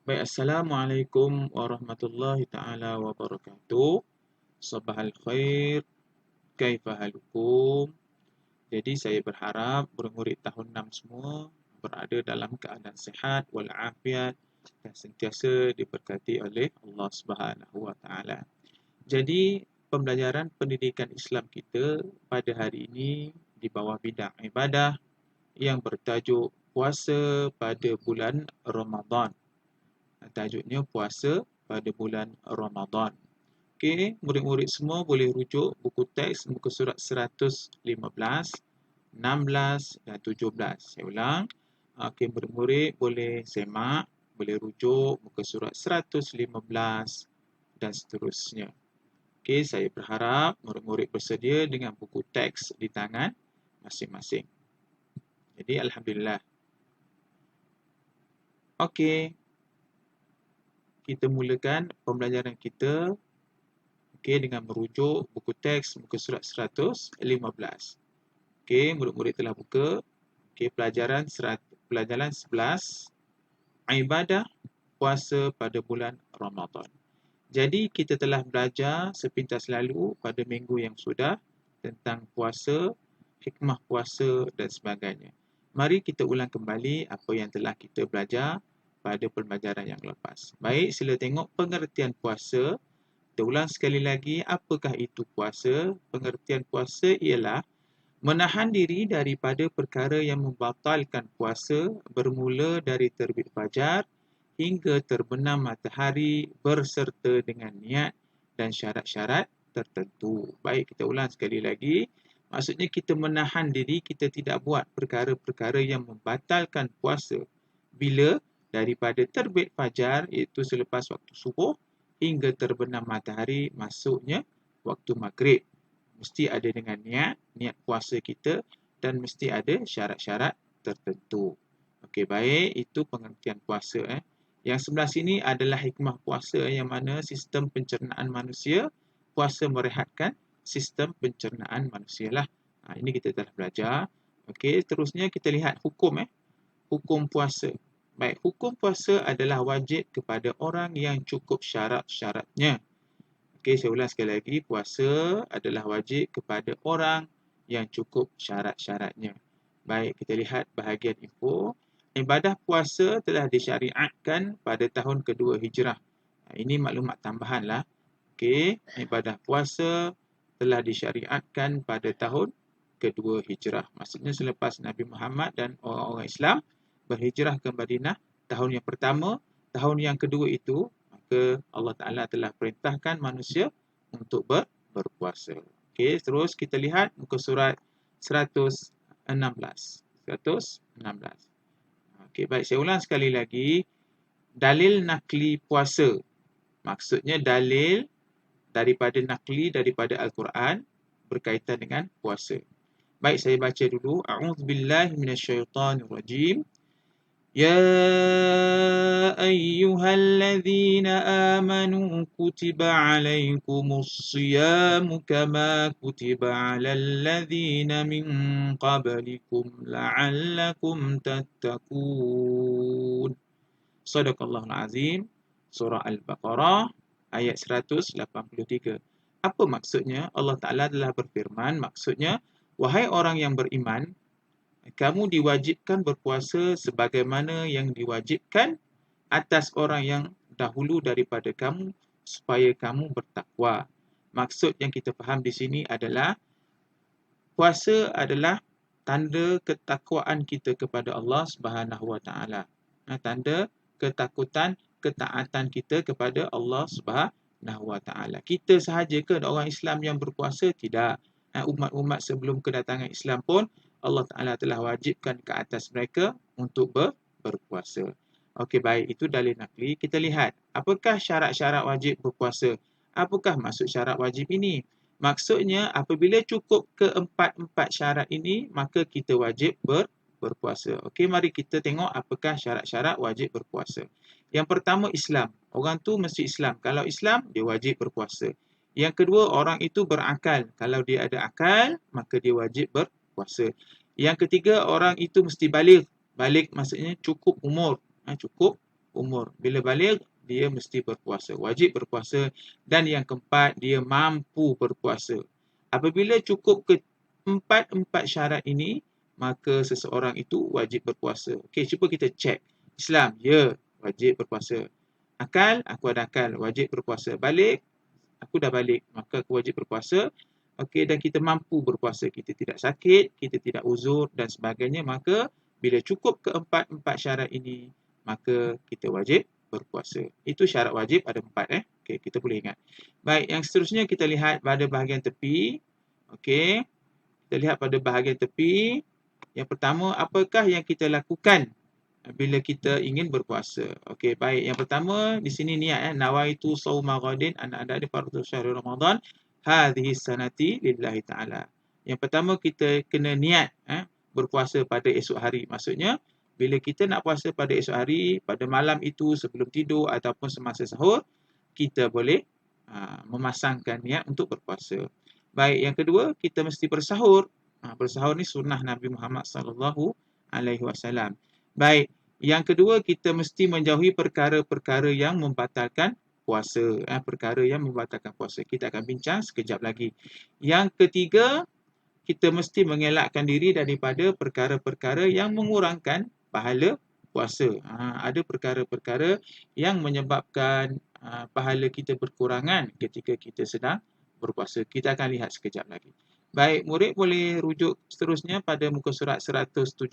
Baik, Assalamualaikum warahmatullahi ta'ala wabarakatuh. Sabahal khair, kaifa halukum. Jadi saya berharap murid-murid tahun 6 semua berada dalam keadaan sihat walafiat dan sentiasa diberkati oleh Allah Subhanahu wa taala. Jadi pembelajaran pendidikan Islam kita pada hari ini di bawah bidang ibadah yang bertajuk puasa pada bulan Ramadan. Tajuknya puasa pada bulan Ramadan. Okey, murid-murid semua boleh rujuk buku teks muka surat 115, 16 dan 17. Saya ulang. Okey, murid-murid boleh semak, boleh rujuk muka surat 115 dan seterusnya. Okey, saya berharap murid-murid bersedia dengan buku teks di tangan masing-masing. Jadi alhamdulillah. Okey, kita mulakan pembelajaran kita dengan merujuk buku teks muka surat 115. Murid-murid telah buka. Pelajaran 11, ibadah puasa pada bulan Ramadan. Jadi kita telah belajar sepintas lalu pada minggu yang sudah tentang puasa, hikmah puasa dan sebagainya. Mari kita ulang kembali apa yang telah kita belajar pada pembelajaran yang lepas. Baik, sila tengok pengertian puasa. Kita ulang sekali lagi, apakah itu puasa? Pengertian puasa ialah menahan diri daripada perkara yang membatalkan puasa bermula dari terbit fajar hingga terbenam matahari berserta dengan niat dan syarat-syarat tertentu. Baik, kita ulang sekali lagi. Maksudnya kita menahan diri, kita tidak buat perkara-perkara yang membatalkan puasa. Bila? Daripada terbit fajar, iaitu selepas waktu subuh, hingga terbenam matahari, masuknya waktu maghrib. Mesti ada dengan niat puasa kita dan mesti ada syarat-syarat tertentu. Okey, baik, itu pengertian puasa. Yang sebelah sini adalah hikmah puasa yang mana sistem pencernaan manusia, puasa merehatkan sistem pencernaan manusia lah. Ini kita telah belajar. Okey, terusnya kita lihat hukum. Hukum puasa. Baik, hukum puasa adalah wajib kepada orang yang cukup syarat-syaratnya. Okey, saya ulang sekali lagi. Puasa adalah wajib kepada orang yang cukup syarat-syaratnya. Baik, kita lihat bahagian info. Ibadah puasa telah disyariatkan pada tahun kedua Hijrah. Ini maklumat tambahan lah. Okey, ibadah puasa telah disyariatkan pada tahun kedua Hijrah. Maksudnya selepas Nabi Muhammad dan orang-orang Islam berhijrah ke Madinah tahun yang pertama, tahun yang kedua itu, maka Allah Ta'ala telah perintahkan manusia untuk berpuasa. Okey, terus kita lihat muka surat 116. 116. Okey, baik, saya ulang sekali lagi. Dalil nakli puasa. Maksudnya dalil daripada nakli, daripada Al-Quran berkaitan dengan puasa. Baik, saya baca dulu. A'udzubillahi minasyaitanirrajim. يا أيها الذين آمنوا كتب عليكم الصيام كما كتب على الذين من قبلكم لعلكم تتقون. صدق الله العظيم. Surah Al-Baqarah ayat 183. Apa maksudnya? Allah Ta'ala telah berfirman, maksudnya, wahai orang yang beriman, kamu diwajibkan berpuasa sebagaimana yang diwajibkan atas orang yang dahulu daripada kamu supaya kamu bertakwa. Maksud yang kita faham di sini adalah puasa adalah tanda ketakwaan kita kepada Allah Subhanahu Wa Taala. Tanda ketakutan, ketaatan kita kepada Allah Subhanahu Wa Taala. Kita sahaja ke orang Islam yang berpuasa? Tidak. Umat-umat sebelum kedatangan Islam pun Allah Ta'ala telah wajibkan ke atas mereka untuk berpuasa. Okey, baik. Itu dalil nakli. Kita lihat, apakah syarat-syarat wajib berpuasa? Apakah maksud syarat wajib ini? Maksudnya, apabila cukup keempat-empat syarat ini, maka kita wajib berpuasa. Okey, mari kita tengok apakah syarat-syarat wajib berpuasa. Yang pertama, Islam. Orang tu mesti Islam. Kalau Islam, dia wajib berpuasa. Yang kedua, orang itu berakal. Kalau dia ada akal, maka dia wajib berpuasa. Yang ketiga, orang itu mesti baligh. Baligh maksudnya cukup umur. Cukup umur. Bila baligh, dia mesti berpuasa, wajib berpuasa. Dan yang keempat, dia mampu berpuasa. Apabila cukup ke empat syarat ini, maka seseorang itu wajib berpuasa. Okey, cuba kita cek. Islam, ya, wajib berpuasa. Akal, aku ada akal, wajib berpuasa. Balik, aku dah balik, maka aku wajib berpuasa. Okey, dan kita mampu berpuasa, kita tidak sakit, kita tidak uzur dan sebagainya, maka bila cukup keempat syarat ini, maka kita wajib berpuasa. Itu syarat wajib ada 4 Okey, kita boleh ingat. Baik, yang seterusnya kita lihat pada bahagian tepi. Okey, kita lihat pada bahagian tepi. Yang pertama, apakah yang kita lakukan bila kita ingin berpuasa? Okey, baik. Yang pertama di sini niat nawaitu shauma ghadin an ada fardhu syahr Ramadan hadhihi sanati lillahi taala. Yang pertama kita kena niat berpuasa pada esok hari. Maksudnya bila kita nak puasa pada esok hari, pada malam itu sebelum tidur ataupun semasa sahur, kita boleh memasangkan niat untuk berpuasa. Baik, yang kedua kita mesti bersahur. Bersahur ni sunnah Nabi Muhammad sallallahu alaihi wasallam. Baik, yang kedua kita mesti menjauhi perkara-perkara yang membatalkan puasa. Perkara yang membatalkan puasa. Kita akan bincang sekejap lagi. Yang ketiga, kita mesti mengelakkan diri daripada perkara-perkara yang mengurangkan pahala puasa. Ada perkara-perkara yang menyebabkan pahala kita berkurangan ketika kita sedang berpuasa. Kita akan lihat sekejap lagi. Baik, murid boleh rujuk seterusnya pada muka surat 117.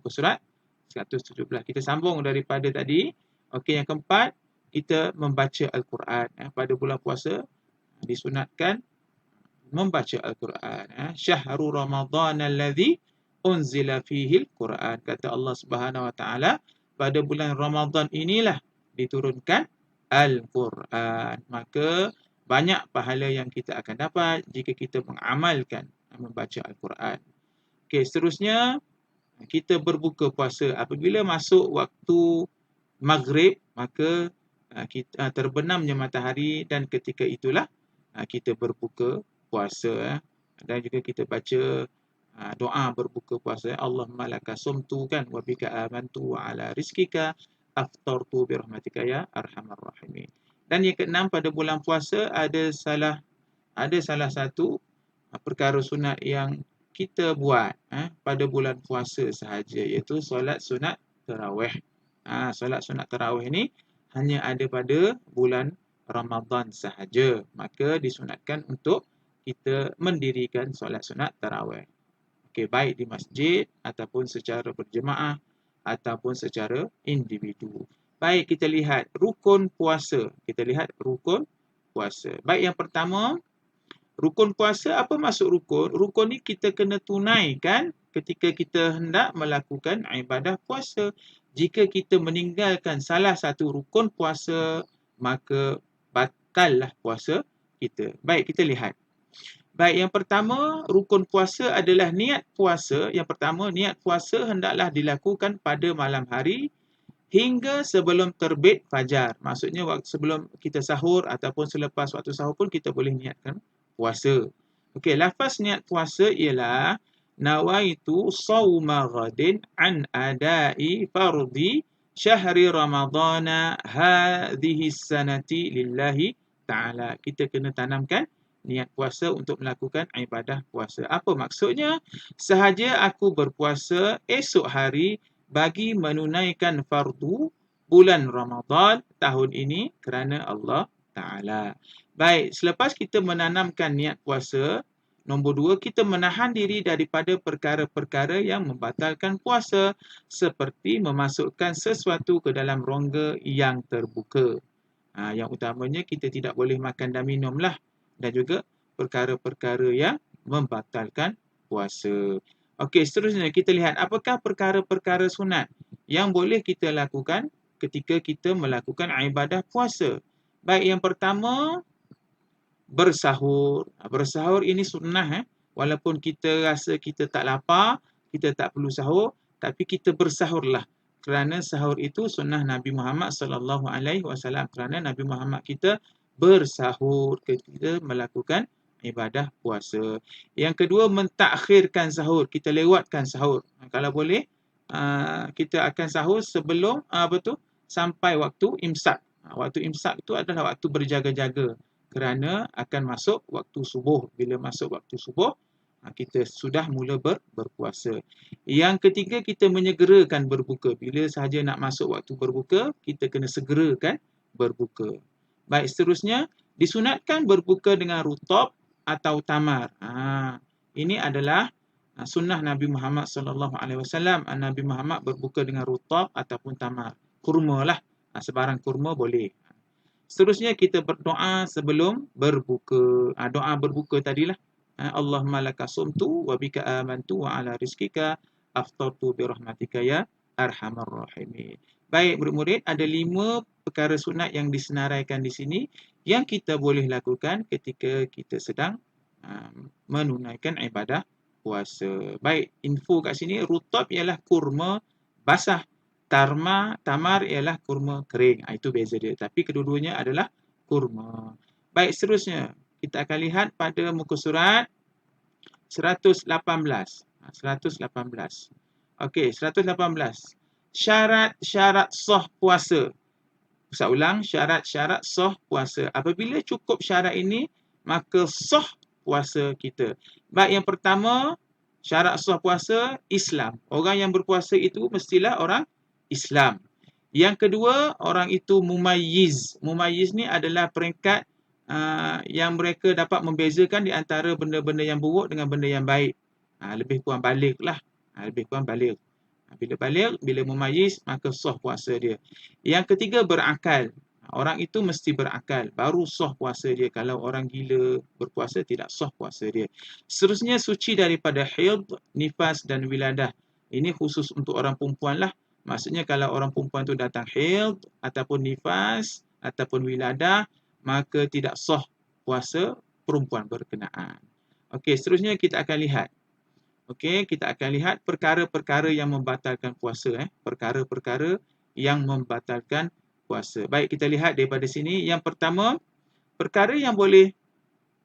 Muka surat 117. Kita sambung daripada tadi. Okey, yang keempat, kita membaca Al-Quran. Pada bulan puasa, disunatkan membaca Al-Quran. Syahrul Ramadan alladhi unzila fihi Al-Quran. Kata Allah Subhanahu Wa Taala, pada bulan Ramadan inilah diturunkan Al-Quran. Maka banyak pahala yang kita akan dapat jika kita mengamalkan membaca Al-Quran. Okey, seterusnya kita berbuka puasa apabila masuk waktu maghrib, maka kita terbenamnya matahari dan ketika itulah kita berbuka puasa. Dan juga kita baca doa berbuka puasa. Allahumma laka sumtu kan wa bika amantu wa ala rizkika aftartu bi rahmatika ya arhamar rahimin. Dan yang keenam, pada bulan puasa ada salah satu perkara sunat yang kita buat pada bulan puasa sahaja, iaitu solat sunat tarawih. Solat sunat tarawih ni hanya ada pada bulan Ramadan sahaja. Maka disunatkan untuk kita mendirikan solat sunat tarawih. Okey, baik di masjid ataupun secara berjemaah ataupun secara individu. Baik, kita lihat rukun puasa. Kita lihat rukun puasa. Baik, yang pertama, rukun puasa. Apa maksud rukun? Rukun ni kita kena tunaikan ketika kita hendak melakukan ibadah puasa. Jika kita meninggalkan salah satu rukun puasa, maka batallah puasa kita. Baik, kita lihat. Baik, yang pertama, rukun puasa adalah niat puasa. Yang pertama, niat puasa hendaklah dilakukan pada malam hari hingga sebelum terbit fajar. Maksudnya waktu sebelum kita sahur ataupun selepas waktu sahur pun kita boleh niatkan puasa. Okey, lafaz niat puasa ialah nawaitu shauma ghadin an adai fardhi syahri ramadana hadhihi sanati lillahi ta'ala. Kita kena tanamkan niat puasa untuk melakukan ibadah puasa. Apa maksudnya? Sahaja aku berpuasa esok hari bagi menunaikan fardu bulan Ramadan tahun ini kerana Allah Ta'ala. Baik, selepas kita menanamkan niat puasa, nombor 2, kita menahan diri daripada perkara-perkara yang membatalkan puasa, seperti memasukkan sesuatu ke dalam rongga yang terbuka. Yang utamanya kita tidak boleh makan dan minum lah. Dan juga perkara-perkara yang membatalkan puasa. Okey, seterusnya kita lihat apakah perkara-perkara sunat yang boleh kita lakukan ketika kita melakukan ibadah puasa. Baik, yang pertama, bersahur. Bersahur ini sunnah. Walaupun kita rasa kita tak lapar, kita tak perlu sahur, tapi kita bersahurlah. Kerana sahur itu sunnah Nabi Muhammad sallallahu alaihi wasallam. Kerana Nabi Muhammad kita bersahur ketika melakukan ibadah puasa. Yang kedua, mentakhirkan sahur. Kita lewatkan sahur. Kalau boleh, kita akan sahur sebelum sampai waktu imsak. Waktu imsak itu adalah waktu berjaga-jaga kerana akan masuk waktu subuh. Bila masuk waktu subuh, kita sudah mula berpuasa. Yang ketiga, kita menyegerakan berbuka. Bila sahaja nak masuk waktu berbuka, kita kena segerakan berbuka. Baik, seterusnya disunatkan berbuka dengan rutab atau tamar. Ini adalah sunnah Nabi Muhammad SAW. Nabi Muhammad berbuka dengan rutab ataupun tamar. Kurma lah. Sebarang kurma boleh. Seterusnya kita berdoa sebelum berbuka. Doa berbuka tadilah. Allahumma laka sumtu wa bika amantu wa ala rizkika aftartu birahmatika ya arhamar rahimin. Baik murid-murid, ada 5 perkara sunat yang disenaraikan di sini yang kita boleh lakukan ketika kita sedang menunaikan ibadah puasa. Baik, info kat sini, rutab ialah kurma basah. Tamar ialah kurma kering. Itu beza dia. Tapi kedua-duanya adalah kurma. Baik, seterusnya kita akan lihat pada muka surat 118. 118. Okey, 118. Syarat-syarat sah puasa. Saya ulang, syarat-syarat sah puasa. Apabila cukup syarat ini, maka sah puasa kita. Baik, yang pertama, syarat sah puasa, Islam. Orang yang berpuasa itu mestilah orang Islam. Yang kedua, orang itu mumayyiz. Mumayyiz ni adalah peringkat yang mereka dapat membezakan di antara benda-benda yang buruk dengan benda yang baik. Lebih kurang baligh lah. Lebih kurang baligh. Bila baligh, bila mumayyiz, maka sah puasa dia. Yang ketiga, berakal. Orang itu mesti berakal. Baru sah puasa dia. Kalau orang gila berpuasa, tidak sah puasa dia. Seterusnya, suci daripada haid, nifas dan wiladah. Ini khusus untuk orang perempuan lah. Maksudnya kalau orang perempuan tu datang haid ataupun nifas ataupun wiladah, maka tidak sah puasa perempuan berkenaan. Okey, seterusnya kita akan lihat. Okey, kita akan lihat perkara-perkara yang membatalkan puasa. Perkara-perkara yang membatalkan puasa. Baik, kita lihat daripada sini. Yang pertama, perkara yang boleh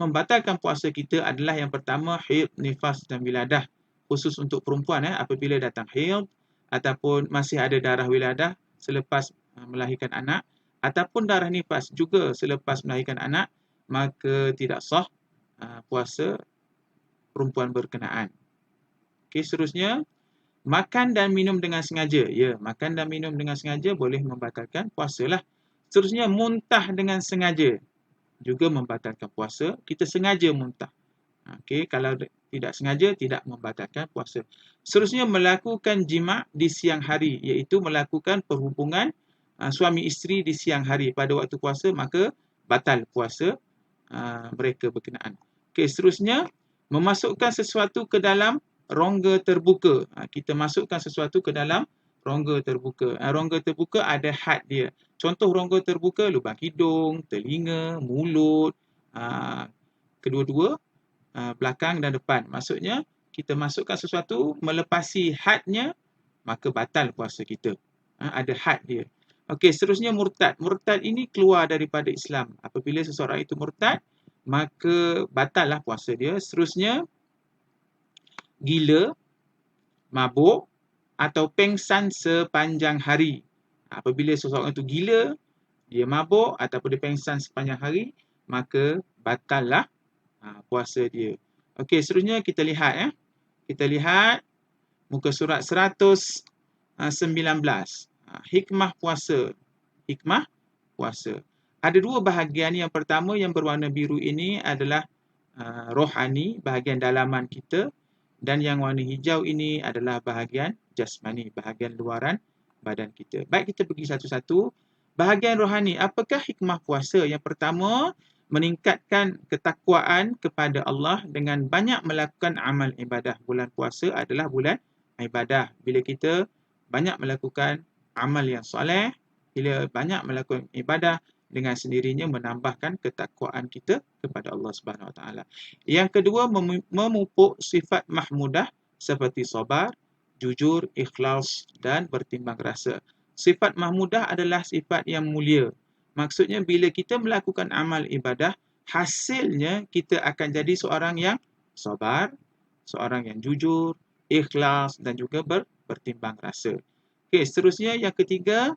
membatalkan puasa kita adalah yang pertama, haid, nifas dan wiladah. Khusus untuk perempuan, apabila datang haid ataupun masih ada darah wiladah selepas melahirkan anak, ataupun darah nifas juga selepas melahirkan anak, maka tidak sah puasa perempuan berkenaan. Okey, seterusnya, makan dan minum dengan sengaja. Ya, makan dan minum dengan sengaja boleh membatalkan puasa lah. Seterusnya, muntah dengan sengaja juga membatalkan puasa. Kita sengaja muntah. Okey, kalau tidak sengaja, tidak membatalkan puasa. Seterusnya, melakukan jima' di siang hari, iaitu melakukan perhubungan suami isteri di siang hari pada waktu puasa, maka batal puasa mereka berkenaan. Okey, seterusnya, memasukkan sesuatu ke dalam rongga terbuka. Kita masukkan sesuatu ke dalam rongga terbuka. Rongga terbuka ada had dia. Contoh rongga terbuka, lubang hidung, telinga, mulut, kedua-dua, belakang dan depan. Maksudnya, kita masukkan sesuatu melepasi hadnya, maka batal puasa kita. Ada had dia. Okey, seterusnya murtad. Murtad ini keluar daripada Islam. Apabila seseorang itu murtad, maka batallah puasa dia. Seterusnya, gila, mabuk atau pengsan sepanjang hari. Apabila seseorang itu gila, dia mabuk ataupun dia pengsan sepanjang hari, maka batallah puasa dia. Okey, seterusnya kita lihat Kita lihat muka surat 119. Hikmah puasa. Hikmah puasa. Ada 2 bahagian. Yang pertama yang berwarna biru ini adalah rohani, bahagian dalaman kita. Dan yang warna hijau ini adalah bahagian jasmani, bahagian luaran badan kita. Baik, kita pergi satu-satu. Bahagian rohani, apakah hikmah puasa? Yang pertama, meningkatkan ketakwaan kepada Allah dengan banyak melakukan amal ibadah. Bulan puasa adalah bulan ibadah. Bila kita banyak melakukan amal yang soleh, bila banyak melakukan ibadah, dengan sendirinya menambahkan ketakwaan kita kepada Allah Subhanahu Wa Taala. Yang kedua, memupuk sifat mahmudah seperti sabar, jujur, ikhlas dan bertimbang rasa. Sifat mahmudah adalah sifat yang mulia. Maksudnya bila kita melakukan amal ibadah, hasilnya kita akan jadi seorang yang sabar, seorang yang jujur, ikhlas dan juga bertimbang rasa. Okey, seterusnya yang ketiga,